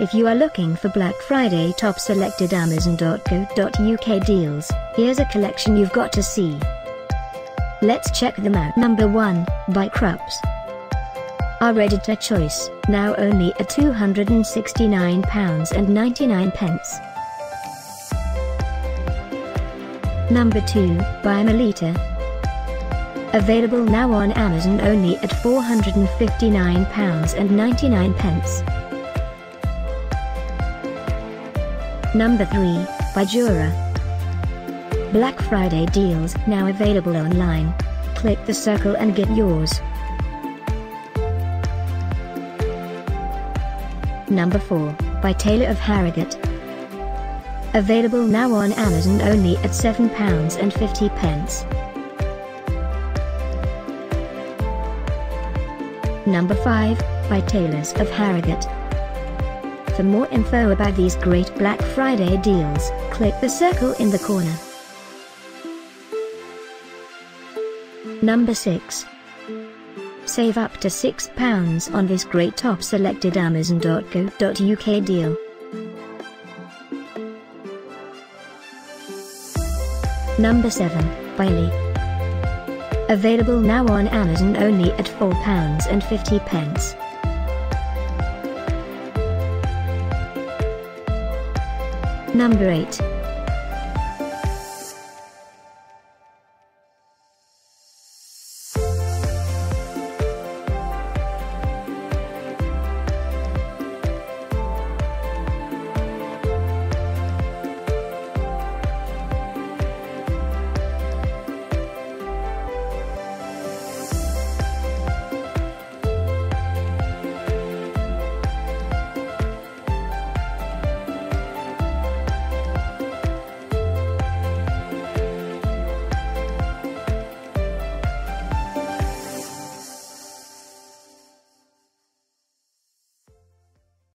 If you are looking for Black Friday top selected Amazon.co.uk deals, here's a collection you've got to see. Let's check them out. Number 1, by Krups. Our editor choice, now only at £269.99. Number 2, by Melitta. Available now on Amazon only at £459.99. Number 3, by Jura. Black Friday deals now available online. Click the circle and get yours. Number 4, by Taylor of Harrogate. Available now on Amazon only at £7.50. Number 5, by Taylors of Harrogate. For more info about these great Black Friday deals, click the circle in the corner. Number 6. Save up to £6 on this great top selected Amazon.co.uk deal. Number 7, by Illy. Available now on Amazon only at £4.50. Number 8,